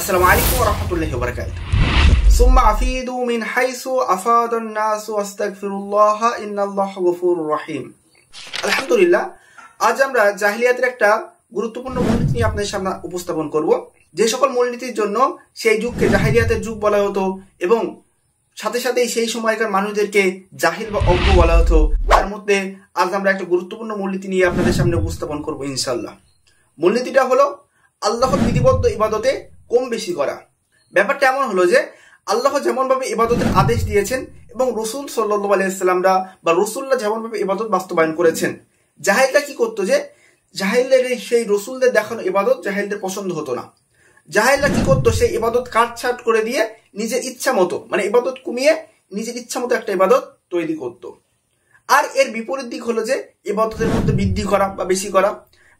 আসসালামু আলাইকুম ওয়া রাহমাতুল্লাহি ওয়া বারাকাতুহু। সুম্মা আফিদু মিন হাইসু আফাদান নাস ওয়াস্তাগফিরুল্লাহ ইন্নাল্লাহা গফুরুর রহিম। আলহামদুলিল্লাহ, আজ আমরা জাহিলিয়াতের একটা গুরুত্বপূর্ণ মূলনীতি নিয়ে আপনাদের সামনে উপস্থাপন করব। যে সকল মূলনীতির জন্য সেই যুগকে জাহিলিয়াতের যুগ বলা হতো এবং সাথে সাথে সেই সময়কার মানুষদেরকে জাহিল বা অজ্ঞ বলা হতো, তার মধ্যে আজ আমরা একটা গুরুত্বপূর্ণ মূলনীতি নিয়ে আপনাদের সামনে উপস্থাপন করব ইনশাআল্লাহ। মূলনীতিটা হলো আল্লাহর বিধিবদ্ধ ইবাদতে কম বেশি করা। ব্যাপারটা এমন হলো যে আল্লাহ যেমনভাবে ইবাদতের আদেশ দিয়েছেন এবং রসুল সাল্লাল্লাহু আলাইহি ওয়াসাল্লামরা বা রসুল্লাহ যেমনভাবে ইবাদত বাস্তবায়ন করেছেন, জাহিলরা কি করতো যে জাহিলদের সেই রসুলদের দেখানো ইবাদত জাহিলদের পছন্দ হতো না। জাহিলরা কি করতো, সেই ইবাদত কাটছাট করে দিয়ে নিজের ইচ্ছা মতো, মানে ইবাদত কমিয়ে নিজের ইচ্ছা মতো একটা ইবাদত তৈরি করত। আর এর বিপরীত দিক হলো যে ইবাদতের মধ্যে বৃদ্ধি করা বা বেশি করা।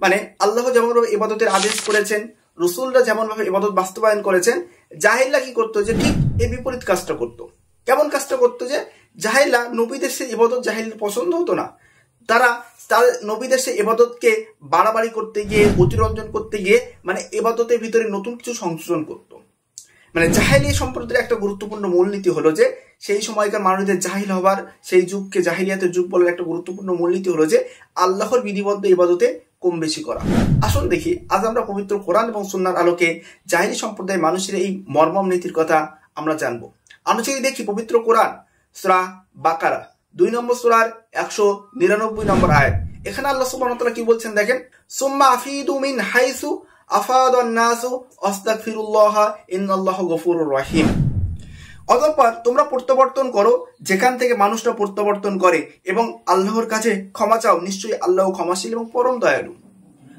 মানে আল্লাহ যেমনভাবে ইবাদতের আদেশ করেছেন, রসুলরা যেমনভাবে ইবাদত বাস্তবায়ন করেছেন, জাহিলরা কি করতো যে ঠিক এই বিপরীত কাজটা করতো। কেমন কাজটা করতো যে জাহিলরা নবীদের সেই ইবাদত জাহিলদের পছন্দ হতো না। তারা তাদের নবীদের সেই ইবাদতকে বাড়াবাড়ি করতে গিয়ে, অতিরঞ্জন করতে গিয়ে মানে ইবাদতের ভিতরে নতুন কিছু সংযোজন করতো। মানে জাহিলিয়া সম্প্রদায়ের একটা গুরুত্বপূর্ণ মূলনীতি হলো যে সেই সময়কার মানুষদের জাহিল হবার, সেই যুগকে জাহিলিয়াতের যুগ বলার একটা গুরুত্বপূর্ণ মূলনীতি হলো যে আল্লাহর বিধিবদ্ধ ইবাদতে কম বেশি করা। আসুন দেখি আজ আমরা পবিত্র কোরআন এবং সুন্নাহর আলোকে জাহিলি সম্প্রদায়ের মানুষের এই মর্মম নীতির কথা আমরা জানবো। আমরা যদি দেখি পবিত্র কোরআন সূরা বাকারা 2 নম্বর সূরার 199 নম্বর আয়াত, এখানে আল্লাহ সুবহানাহু ওয়া তাআলা কি বলছেন দেখেন, সুম্মা আফিদু মিন হাইসু আফাদান নাসু আস্তাগফিরুল্লাহ ইন্নাল্লাহা গফুরুর রহিম। অতঃপর তোমরা প্রত্যাবর্তন করো যেখান থেকে মানুষরা প্রত্যাবর্তন করে এবং আল্লাহর কাছে ক্ষমা চাও, নিশ্চয়ই আল্লাহ ক্ষমাশীল এবং পরম দয়ালু।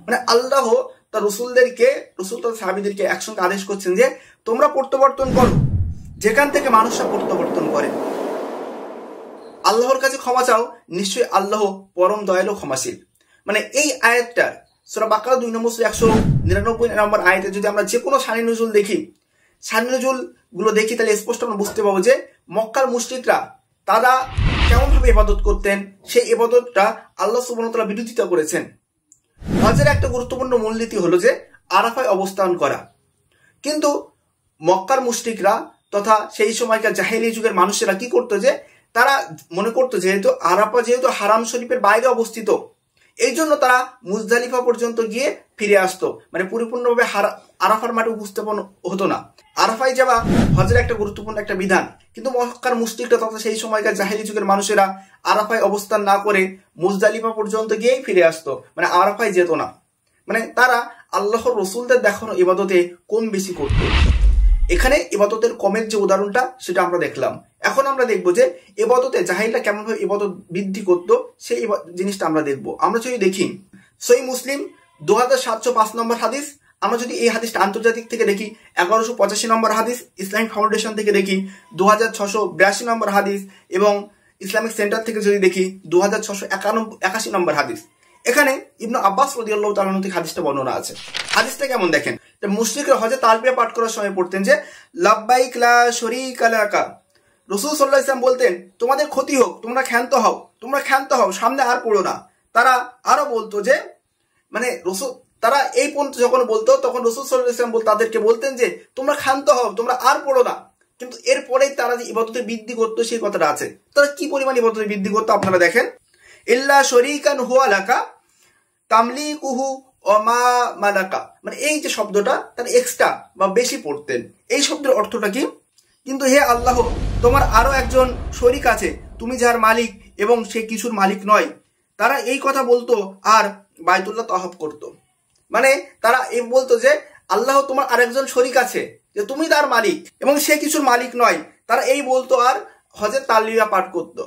মানে আল্লাহ তার রসুল তার সাহাবীদেরকে একসঙ্গে আদেশ করছেন যে তোমরা প্রত্যাবর্তন করো যেখান থেকে মানুষরা প্রত্যাবর্তন করে, আল্লাহর কাছে ক্ষমা চাও, নিশ্চয়ই আল্লাহ পরম দয়ালু ক্ষমাশীল। মানে এই আয়াতটা সূরা বাকারা 2 নম্বর 199 নম্বর আয়াতে যদি আমরা যে কোনো শানি নজুল দেখি, শানি নজুল গুলো দেখি, তাহলে স্পষ্ট আমরা বুঝতে পাবো যে মক্কার মুশরিকরা তারা কেমন ভাবে ইবাদত করতেন, সেই ইবাদতটা আল্লাহ সুবহানাহু ওয়া তাআলা বিরোধিতা করেছেন। হজের একটা গুরুত্বপূর্ণ মূলনীতি হলো যে আরাফায় অবস্থান করা। কিন্তু মক্কার মুশরিকরা তথা সেই সময়কার জাহেলি যুগের মানুষেরা কি করতো যে তারা মনে করতো যেহেতু আরাফা যেহেতু হারাম শরীফের বাইরে অবস্থিত, এই জন্য তারা মুজদালিফা পর্যন্ত গিয়ে ফিরে আসতো। মানে পরিপূর্ণভাবে আরাফার মাঠে উপস্থাপন হতো না। আরাফায় যাওয়া হজের একটা গুরুত্বপূর্ণ একটা বিধান, কিন্তু মক্কার মুশরিকরা তথা সেই সময়কার জাহেলি যুগের মানুষেরা আরাফায় অবস্থান না করে মুজদালিফা পর্যন্ত গিয়েই ফিরে আসতো, মানে আরাফায় যেত না। মানে তারা আল্লাহর রসুলদের দেখানো ইবাদতে কম বেশি করতো। এখানে ইবাদতের কমের যে উদাহরণটা সেটা আমরা দেখলাম। এখন আমরা দেখবো যে ইবাদতে জাহিলরা কেমন ভাবে ইবাদত বৃদ্ধি করতো, সেই জিনিসটা আমরা দেখবো। আমরা যদি দেখি সহিহ মুসলিম 2705 নম্বর হাদিস, আমরা যদি এই হাদিসটা আন্তর্জাতিক থেকে দেখি 1185 নম্বর হাদিস, ইসলামিক ফাউন্ডেশন থেকে দেখি 2682 নম্বর হাদিস এবং ইসলামিক সেন্টার থেকে যদি দেখি 2681 নম্বর হাদিস। এখানে ইবনু আব্বাস রাদিয়াল্লাহু তাআলা থেকে হাদিসটা বর্ণনা আছে। হাদিসটা কেমন দেখেন, মুশরিকরা হজে তালবিয়া পাঠ করার সময় পড়তেন যে লাব্বাইক লা শরীকা লাকা। রাসূল সাল্লাল্লাহু আলাইহি ওয়াসাল্লাম বলতেন তোমাদের ক্ষতি হোক, তোমরা ক্ষান্ত হও, সামনে আর পড়ো না। তারা আরো বলতো যে মানে রসুল, তারা এই পর্যন্ত যখন বলতো তখন রাসূল সাল্লাল্লাহু আলাইহি ওয়াসাল্লাম তাদেরকে বলতেন যে তোমরা ক্ষান্ত হও, তোমরা আর পড়ো না। কিন্তু এরপরেই তারা যে ইবাদতে বৃদ্ধি করতো সেই কথাটা আছে। তারা কি পরিমাণ ইবাদতে বৃদ্ধি করতো আপনারা দেখেন, ইল্লা শরীকান হুয়া লাকা তামলিকুহু ওয়া মা মালাকা। মানে এই যে শব্দটা তারা এক্সট্রা বা বেশি পড়তেন। এই শব্দের অর্থটা কি, কিন্তু হে আল্লাহ তোমার আরো একজন শরীক আছে, তুমি যার মালিক এবং সে কিছুর মালিক নয়। তারা এই কথা বলতো আর বাইতুল্লাহ তাওয়াফ করতো। মানে তারা এই বলতো যে আল্লাহ তোমার আরেকজন শরীক আছে, যে তুমি তার মালিক এবং সে কিছুর মালিক নয়। তারা এই বলতো আর হজের তালবিয়া পাঠ করতো।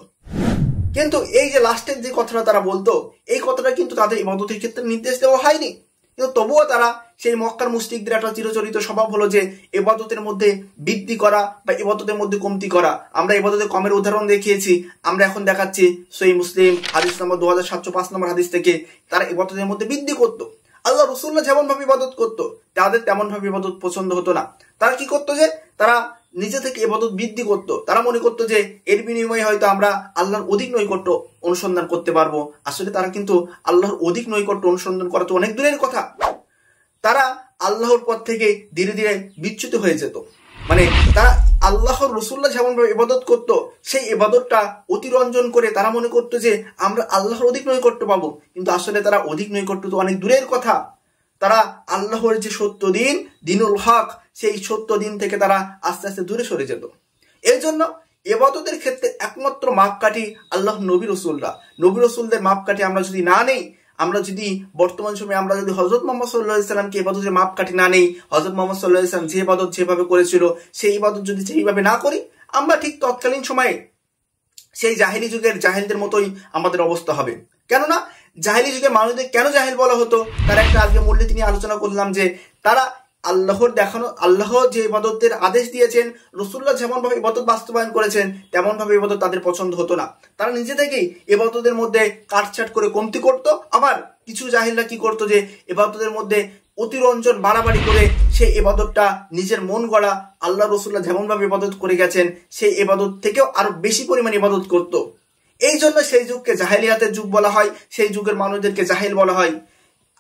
কিন্তু এই যে লাস্টের যে কথাটা তারা বলতো, এই কথাটা কিন্তু তাদের ইবাদতের ক্ষেত্রে নির্দেশ দেওয়া হয়নি। কিন্তু তবুও তারা সেই মক্কার মুশরিকদের একটা চিরচরিত স্বভাব হলো যে ইবাদতের মধ্যে বৃদ্ধি করা বা ইবাদতের মধ্যে কমতি করা। আমরা ইবাদতের কমের উদাহরণ দেখিয়েছি, আমরা এখন দেখাচ্ছি সহিহ মুসলিম হাদিস নম্বর 2705 নম্বর হাদিস থেকে তারা ইবাদতের মধ্যে বৃদ্ধি করতো। আল্লাহ রাসূলুল্লাহ যেমন ভাবে ইবাদত করতো তাদের তেমন ভাবে ইবাদত পছন্দ হতো না। তারা কি করতো যে তারা নিজে থেকে ইবাদত বৃদ্ধি করতো। তারা মনে করতো যে এর বিনিময়ে হয়তো আমরা আল্লাহর অধিক নৈকট্য অনুসন্ধান করতে পারবো। আসলে তারা কিন্তু আল্লাহর অধিক নৈকট্য অনুসন্ধান করা তো অনেক দূরের কথা। তারা আল্লাহর পথ থেকে ধীরে ধীরে বিচ্যুত হয়ে যেত। মানে তারা আল্লাহর রসুল্লাহ যেমনভাবে ইবাদত করত, সেই ইবাদতটা অতিরঞ্জন করে তারা মনে করতো যে আমরা আল্লাহর অধিক নৈকট্য পাবো, কিন্তু আসলে তারা অধিক নৈকট্য তো অনেক দূরের কথা। তারা আল্লাহর যে সত্য দিন, দিনুল হক, সেই সত্য দিন থেকে তারা আস্তে আস্তে দূরে সরে যেত। এই জন্য ইবাদতের ক্ষেত্রে একমাত্র মাপকাঠি আল্লাহ নবী রসুলরা। নবী রসুলদের মাপকাঠি আমরা যদি না নেই, আমরা যদি বর্তমান সময়ে আমরা যদি হযরত মুহাম্মদ সাল্লাল্লাহু আলাইহি সাল্লামকে ইবাদতের মাপকাঠি না নেই, হযরত মুহাম্মদ সাল্লাল্লাহু আলাইহি সাল্লাম যে ইবাদত যেভাবে করেছিল সেই ইবাদত যদি সেইভাবে না করি, আমরা ঠিক তৎকালীন সময়ে সেই জাহেলি যুগের জাহেলদের মতোই আমাদের অবস্থা হবে। কেননা জাহেলি যুগের মানুষদের কেন জাহেল বলা হতো, তার একটা আজকে মূলনীতি নিয়ে আলোচনা করলাম যে তারা আল্লাহর দেখানো, আল্লাহ যে ইবাদতের আদেশ দিয়েছেন, রাসূলুল্লাহ যেমনভাবে ইবাদত বাস্তবায়ন করেছেন তেমনভাবে ইবাদত তাদের পছন্দ হতো না। তারা নিজে থেকেই ইবাদতের মধ্যে কাটছাট করে কমতি করত। আবার কিছু জাহিলরা কি করতো যে ইবাদতের মধ্যে অতিরঞ্জন বাড়াবাড়ি করে সেই ইবাদতটা নিজের মন গড়া আল্লাহ রাসূলুল্লাহ যেমনভাবে ইবাদত করে গেছেন সেই ইবাদত থেকেও আরো বেশি পরিমাণে ইবাদত করত। এই জন্য সেই যুগকে জাহেলিয়াতের যুগ বলা হয়, সেই যুগের মানুষদেরকে জাহেল বলা হয়।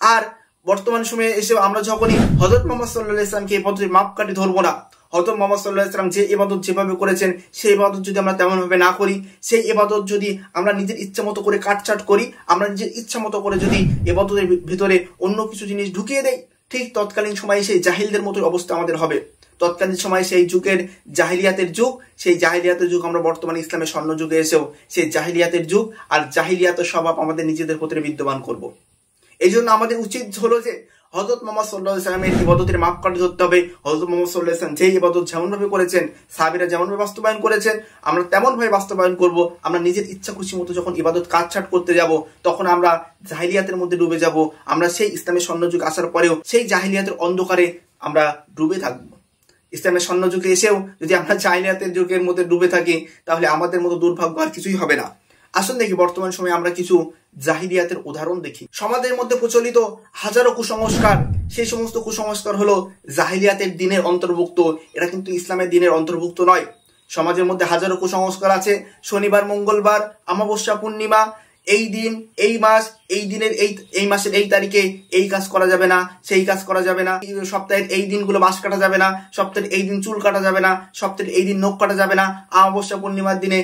আর বর্তমান সময়ে এসে আমরা যখনই হযরত মুহাম্মদ সাল্লাল্লাহু আলাইহি সাল্লামকে ইবাদতের মাপকাঠি ধরবো না, হযরত মুহাম্মদ সাল্লাল্লাহু আলাইহি সাল্লাম যে ইবাদত যেভাবে করেছেন সেই ইবাদত যদি আমরা তেমনভাবে না করি, সেই ইবাদত যদি আমরা নিজের ইচ্ছা মতো করে কাটছাট করি, আমরা নিজের ইচ্ছা মতো করে যদি ইবাদতের ভিতরে অন্য কিছু জিনিস ঢুকিয়ে দেই, ঠিক তৎকালীন সময়ে সেই জাহিলদের মতোই অবস্থা আমাদের হবে। তৎকালীন সময় সেই যুগের জাহিলিয়াতের যুগ, সেই জাহিলিয়াতের যুগ আমরা বর্তমানে ইসলামের স্বর্ণ যুগে এসেও সেই জাহিলিয়াতের যুগ আর জাহিলিয়াতের স্বভাব আমাদের নিজেদের ভিতরে বিদ্যমান করব। এই জন্য আমাদের উচিত হলো যে হযরত মুহাম্মদ সাল্লাল্লাহু আলাইহি সাল্লামের ইবাদতের মাপকাঠি ধরতে হবে। হযরত মুহাম্মদ সাল্লাল্লাহু আলাইহি সাল্লাম যে ইবাদত যেমনভাবে করেছেন, সাহাবীরা যেমনভাবে বাস্তবায়ন করেছেন, আমরা তেমনভাবে বাস্তবায়ন করব। আমরা নিজের ইচ্ছা খুশি মতো যখন ইবাদত কাটছাট করতে যাব, তখন আমরা জাহিলিয়াতের মধ্যে ডুবে যাব। আমরা সেই ইসলামের স্বর্ণযুগ আসার পরেও সেই জাহিলিয়াতের অন্ধকারে আমরা ডুবে থাকব। ইসলামের স্বর্ণযুগে এসেও যদি আমরা জাহিলিয়াতের যুগের মধ্যে ডুবে থাকি, তাহলে আমাদের মতো দুর্ভাগ্য আর কিছুই হবে না। আসুন দেখি বর্তমান সময়ে আমরা কিছু জাহিলিয়াতের উদাহরণ দেখি। সমাজের মধ্যে প্রচলিত হাজারো কুসংস্কার, সেই সমস্ত কুসংস্কার হলো জাহিলিয়াতের দিনের অন্তর্ভুক্ত, এটা কিন্তু ইসলামের দিনের অন্তর্ভুক্ত নয়। সমাজের মধ্যে হাজারো কুসংস্কার আছে। শনিবার, মঙ্গলবার, অমাবস্যা, পূর্ণিমা, এই দিন, এই মাস, এই দিনের এই মাসের এই তারিখে এই কাজ করা যাবে না, সেই কাজ করা যাবে না, সপ্তাহের এই দিনগুলো বাস কাটা যাবে না, সপ্তাহের এই দিন চুল কাটা যাবে না, সপ্তাহের এই দিন নখ কাটা যাবে না, অমাবস্যা পূর্ণিমার দিনে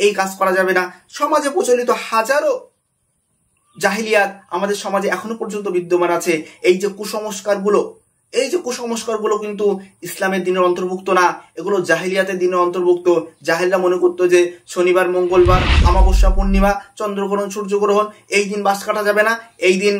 এই কাজ করা যাবে না। সমাজে প্রচলিত হাজারো জাহিলিয়াত আমাদের সমাজে এখনো পর্যন্ত বিদ্যমান আছে। এই যে কুসংস্কারগুলো কিন্তু ইসলামের দিনের অন্তর্ভুক্ত না, এগুলো জাহিলিয়াতের দিনের অন্তর্ভুক্ত। জাহিলরা মনে করতো যে শনিবার, মঙ্গলবার, অমাবস্যা, পূর্ণিমা, চন্দ্রগ্রহণ, সূর্যগ্রহণ, এই দিন বাস কাটা যাবে না, এই দিন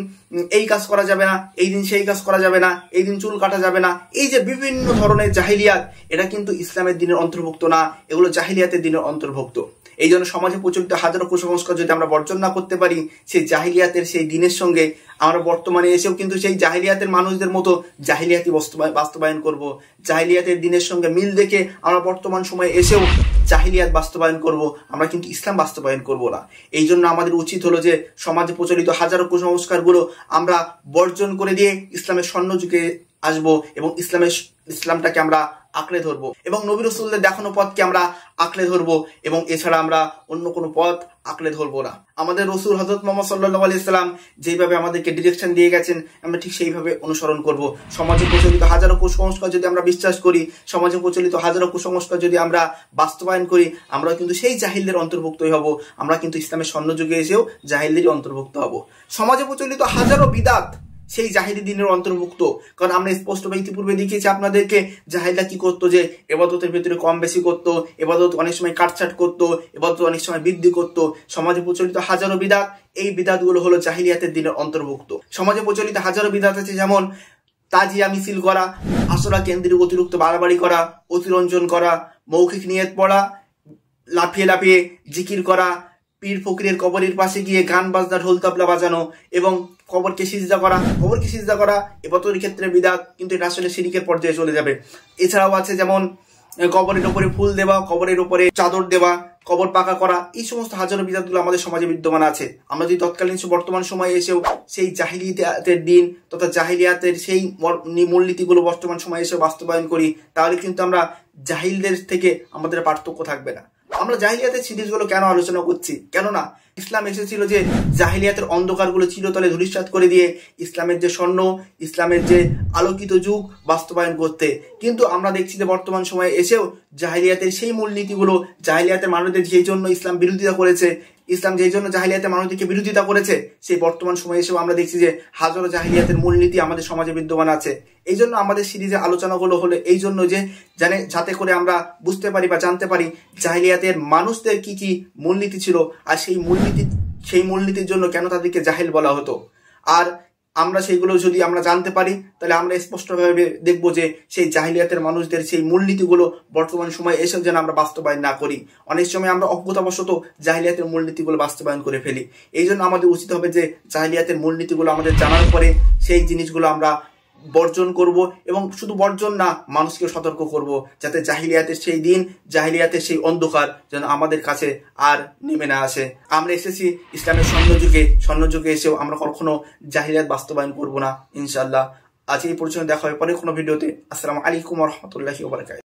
এই কাজ করা যাবে না, এই দিন সেই কাজ করা যাবে না, এই দিন চুল কাটা যাবে না। এই যে বিভিন্ন ধরনের জাহিলিয়াত, এটা কিন্তু ইসলামের দিনের অন্তর্ভুক্ত না, এগুলো জাহিলিয়াতের দিনের অন্তর্ভুক্ত। এই জন্য সমাজে প্রচলিত হাজারো কুসংস্কার যদি আমরা বর্জন না করতে পারি, সেই জাহিলিয়াতের সেই দিনের সঙ্গে আমরা বর্তমানে এসেও কিন্তু সেই জাহিলিয়াতের মানুষদের মতো জাহিলিয়াতি বাস্তবায়ন করব। জাহিলিয়াতের দিনের সঙ্গে মিল দেখে আমরা বর্তমান সময়ে এসেও জাহিলিয়াত বাস্তবায়ন করব, আমরা কিন্তু ইসলাম বাস্তবায়ন করব না। এই জন্য আমাদের উচিত হলো যে সমাজে প্রচলিত হাজারো কুসংস্কারগুলো আমরা বর্জন করে দিয়ে ইসলামের স্বর্ণযুগে আসবো এবং ইসলামটাকে আমরা আঁকড়ে ধরবো এবং নবী রাসূলদের দেখানো পথকে আমরা আঁকড়ে ধরবো এবং এছাড়া আমরা অন্য কোনো পথ আঁকড়ে ধরবো না। আমাদের রাসূল হযরত মুহাম্মদ সাল্লাল্লাহু আলাইহি সাল্লাম যেভাবে আমাদেরকে ডিরেকশন দিয়ে গেছেন, আমরা ঠিক সেইভাবে অনুসরণ করব। সমাজে প্রচলিত হাজারো কুসংস্কার যদি আমরা বিশ্বাস করি, সমাজে প্রচলিত হাজারো কুসংস্কার যদি আমরা বাস্তবায়ন করি, আমরা কিন্তু সেই জাহিলদের অন্তর্ভুক্তই হব। আমরা কিন্তু ইসলামের স্বর্ণযুগে এসেও জাহিলদেরই অন্তর্ভুক্ত হব। সমাজে প্রচলিত হাজারো বিদআত সেই জাহিলি দিনের অন্তর্ভুক্ত। কারণ আমরা স্পষ্টভাবে ইতিপূর্বে দেখিয়েছি আপনাদেরকে, জাহিলরা কি করতো যে ইবাদতের ভিতরে কম বেশি করতো, ইবাদত অনেক সময় কাটছাট করতো, ইবাদত অনেক সময় বৃদ্ধি করতো। সমাজে প্রচলিত হাজারো বিদআত, এই বিদআতগুলো হলো জাহিলিয়াতের দিনের অন্তর্ভুক্ত। সমাজে প্রচলিত হাজারো বিদআত আছে, যেমন তাজিয়া মিছিল করা, আসরা কেন্দ্রিক অতিরিক্ত বাড়াবাড়ি করা, অতিরঞ্জন করা, মৌখিক নিয়ত পড়া, লাফিয়ে লাফিয়ে জিকির করা, পীর ফকিরের কবরের পাশে গিয়ে গান বাজনা ঢোল তবলা বাজানো এবং কবরকে সিজদা করা ইবাদতের ক্ষেত্রে বিদআত, কিন্তু এটা আসলে শিরকের পর্যায়ে চলে যাবে। এছাড়াও আছে যেমন কবরের উপরে ফুল দেওয়া, কবরের উপরে চাদর দেওয়া, কবর পাকা করা, এই সমস্ত হাজারো বিদআতগুলো আমাদের সমাজে বিদ্যমান আছে। আমরা যদি তৎকালীন বর্তমান সময়ে এসেও সেই জাহিলিয়াতের দিন তথা জাহিলিয়াতের সেই মূলনীতিগুলো বর্তমান সময়ে এসে বাস্তবায়ন করি, তাহলে কিন্তু আমরা জাহিলদের থেকে আমাদের পার্থক্য থাকবে না। আমরা জাহিলিয়াতের সিরিজগুলো কেন আলোচনা করছি? কেননা ইসলাম এসেছিল যে জাহিলিয়াতের অন্ধকারগুলো চিরতলে ধূলিসাৎ করে দিয়ে ইসলামের যে স্বর্ণ, ইসলামের যে আলোকিত যুগ বাস্তবায়ন করতে। কিন্তু আমরা দেখছি যে বর্তমান সময়ে এসেও জাহিলিয়াতের সেই মূলনীতিগুলো, জাহিলিয়াতের মানুষদের যেই জন্য ইসলাম বিরোধিতা করেছে, ইসলাম যেই জন্য জাহিলিয়াতের মানুষদেরকে বিরোধিতা করেছে, সেই বর্তমান সময়ে এসেও আমরা দেখছি যে হাজারো জাহিলিয়াতের মূলনীতি আমাদের সমাজে বিদ্যমান আছে। এই জন্য আমাদের সিরিজে আলোচনাগুলো হলো এই জন্য যে যাতে করে আমরা বুঝতে পারি বা জানতে পারি জাহিলিয়াতের মানুষদের কি কি মূলনীতি ছিল, আর সেই মূলনীতির জন্য কেন তাদেরকে জাহিল বলা হতো। আর আমরা সেইগুলো যদি আমরা জানতে পারি তাহলে আমরা স্পষ্টভাবে দেখবো যে সেই জাহিলিয়াতের মানুষদের সেই মূলনীতিগুলো বর্তমান সময়ে এসেও যেন আমরা বাস্তবায়ন না করি। অনেক সময় আমরা অজ্ঞতাবশত জাহিলিয়াতের মূলনীতিগুলো বাস্তবায়ন করে ফেলি। এই জন্য আমাদের উচিত হবে যে জাহিলিয়াতের মূলনীতিগুলো আমাদের জানার পরে সেই জিনিসগুলো আমরা বর্জন করব, এবং শুধু বর্জন না, মানুষকে সতর্ক করব যাতে জাহিলিয়াতের সেই দিন, জাহিলিয়াতের সেই অন্ধকার যেন আমাদের কাছে আর নেমে না আসে। আমরা এসেছি ইসলামের স্বর্ণযুগে এসেও আমরা কখনো জাহিলিয়াত বাস্তবায়ন করব না ইনশাআল্লাহ। আজ এই পর্যন্ত, দেখা হবে পরে কোনো ভিডিওতে। আসসালামু আলাইকুম ওয়া রাহমাতুল্লাহি ওয়া বারাকাতুহু।